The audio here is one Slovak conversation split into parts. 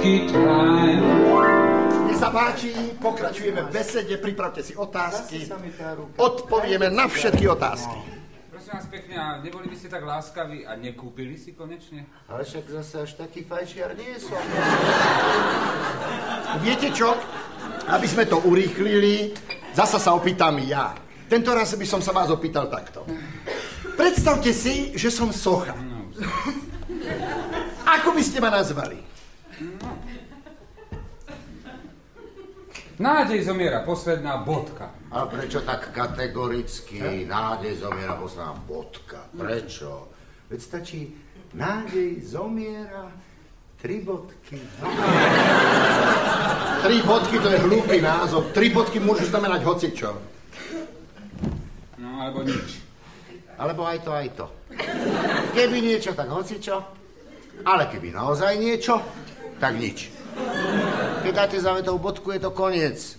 whiskey time. Nech sa páči, pokračujeme v besede, pripravte si otázky. Odpovieme na všetky otázky. Prosím vás pekne, a neboli by ste tak láskaví a nekúpili si konečne? Ale však zase až taký fajčiar nie som. Viete čo? Aby sme to urýchlili, zasa sa opýtam ja. Tento raz by som sa vás opýtal takto. Predstavte si, že som socha. Ako by ste ma nazvali? Nádej zomiera, posledná bodka. A prečo tak kategoricky? Nádej zomiera, posledná bodka. Prečo? Veď stačí nádej zomiera, 3 bodky. 3 bodky, to je hlúpy názov. 3 bodky môžu znamenať hocičo. No, alebo nič. Alebo aj to. Keby niečo, tak hocičo. Ale keby naozaj niečo, tak nič. Keď dáte za vetou bodku, je to koniec.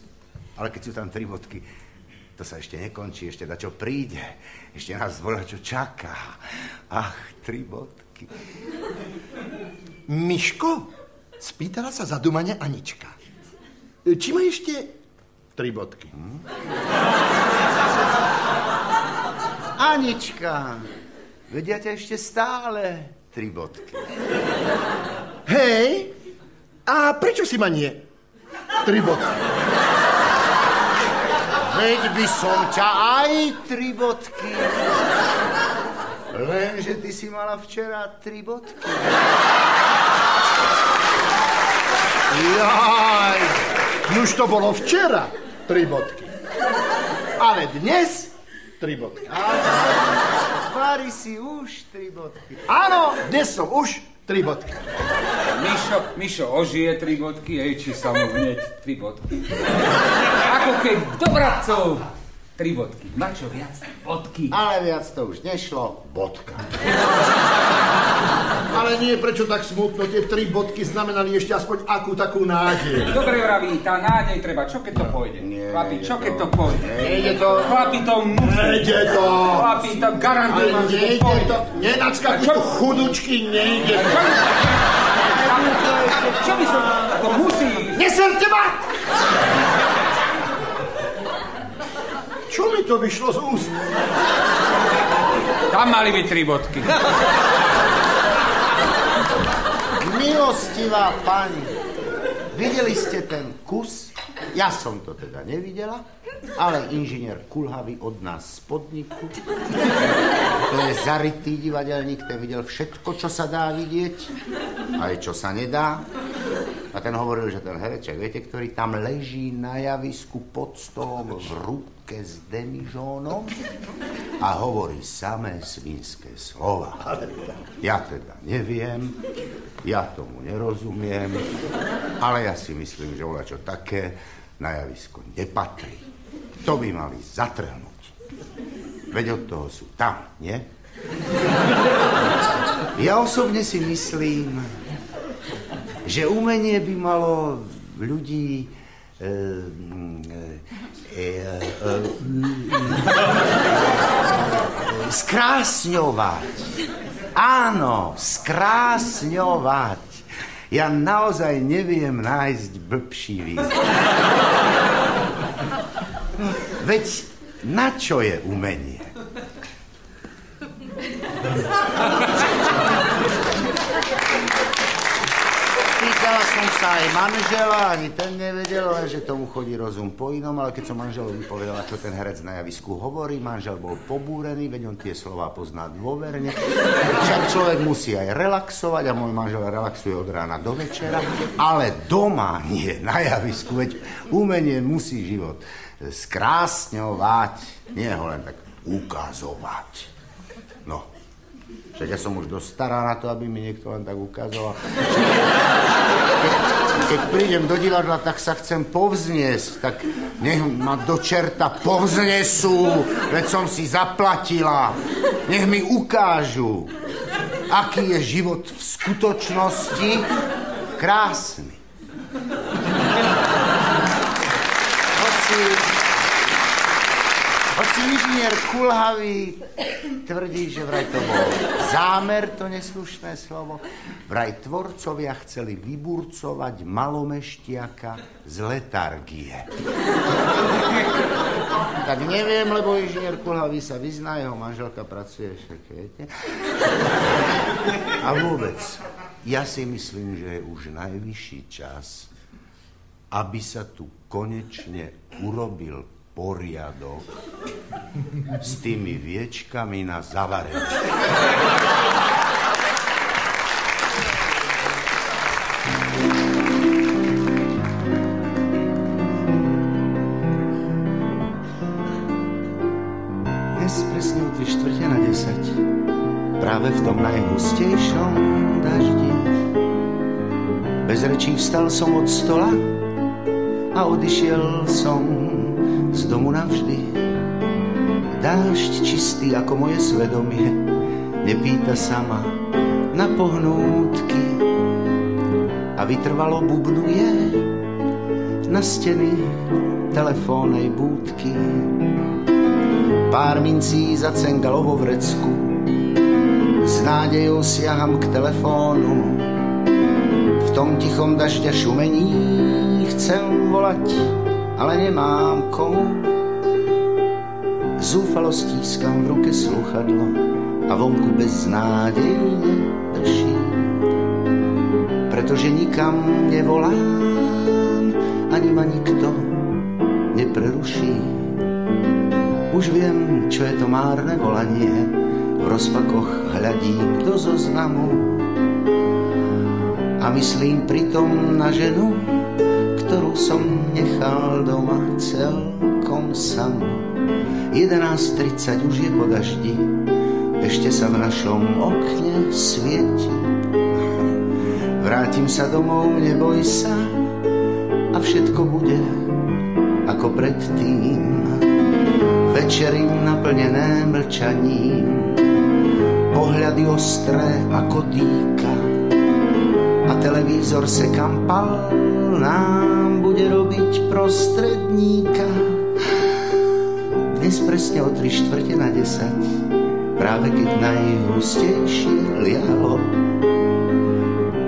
Ale keď sú tam 3 bodky, to sa ešte nekončí, ešte dačo príde. Ešte nás voľačo čaká. Ach, 3 bodky. Miško? Spýtala sa zadumane Anička. Či má ešte 3 bodky? Anička, vedia ťa ešte stále 3 bodky. Hej, a prečo si ma nie? 3 bodky. Veď by som ťa aj 3 bodky. Lenže ty si mala včera 3 bodky. Jaj, už to bolo včera 3 bodky. Ale dnes 3 bodky. Vári si už 3 bodky. Áno, dnes som už 3 bodky. Mišo ožije 3 bodky, či sa mu hneď 3 bodky. Ako keď do bratcov 3 bodky. Na čo viac bodky? Ale viac to už nešlo. Bodka. Ale nie, prečo tak smutno? Tie 3 bodky znamenali ešte aspoň akú takú nádej. Dobre vraví, tá nádej treba. Čo keď to pôjde? Chlapi, čo keď to pôjde? Nejde to. Chlapi to musí. Nejde to. Chlapi to garantujem, Ale že to nejde pôjde. to. Nenackakuj to chudučky, nejde to. Čo by som... To musí. Neserte ma! Čo mi to vyšlo z úst? Tam mali byť 3 bodky. Milostivá pani, videli ste ten kus? Ja som to teda nevidela, ale inžinier Kulhavý od nás z podniku, to je zarytý divadelník, ten videl všetko, čo sa dá vidieť, aj čo sa nedá. A ten hovoril, že ten hereček, viete, ktorý tam leží na javisku pod stolom v ruke s demižónom a hovorí samé svinské slova. Ja teda neviem, ja tomu nerozumiem, ale ja si myslím, že voľačo také na javisko nepatrí. To by mali zatrhnúť. Veď od toho sú tam, nie? Ja osobne si myslím, že umenie by malo ľudí skrásňovať. Áno, skrásňovať. Ja naozaj neviem nájsť blbší výraz. Veď na čo je umenie? Pýtala som sa aj manžela, ani ten nevedel, že tomu chodí rozum po inom, ale keď som manželovi povedala, čo ten herec na javisku hovorí, manžel bol pobúrený, veď on tie slová pozná dôverne. Však človek musí aj relaxovať a môj manžel relaxuje od rána do večera, ale doma nie, na javisku, veď umenie musí život skrásňovať, nie ho len tak ukazovať. No. Však ja som už dosť stará na to, aby mi niekto len tak ukazoval. Keď prídem do divadla, tak sa chcem povzniesť, tak nech ma do čerta povznesú, veď som si zaplatila. Nech mi ukážu, aký je život v skutočnosti krásny. Hoci inžinier Kulhavý tvrdí, že vraj to bol zámer, to neslušné slovo, vraj tvorcovia chceli vyburcovať malomeštiaka z letargie. Tak neviem, lebo inžinier Kulhavý sa vyzná, jeho manželka pracuje, však viete. A vôbec, ja si myslím, že je už najvyšší čas, aby sa tu konečne urobil poriadok s tými viečkami na zavarenie. Dnes presne o 9:45, práve v tom najhustejšom daždi. Bez rečí vstal som od stola a odišiel som z domu navždy. Dážď čistý ako moje svedomie nepýta sa ma na pohnútky a vytrvalo bubnuje na steny telefónnej búdky. Pár mincí zacengalo vo vrecku, s nádejou siaham k telefónu. V tom tichom dažďa šumení chcem volať, ale nemám komu. Zúfalo stískam v ruke slúchadlo a vonku beznádejne prší. Pretože nikam nevolám, ani ma nikto nepreruší. Už viem, čo je to márne volanie, v rozpakoch hľadím do zoznamu a myslím pritom na ženu, ktorú som nechal doma celkom samú. 11:30 už je po daždi, ešte sa v našom okne svieti. Vrátim sa domov, neboj sa, a všetko bude ako predtým. Večery naplnené mlčaním, pohľady ostré ako dýka a televízor sekam pal nám bude robiť prostredníka. Dnes presne o 9:45, práve keď najhustejšie lialo,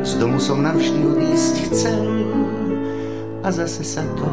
z domu som navždy odísť chcel a zase sa to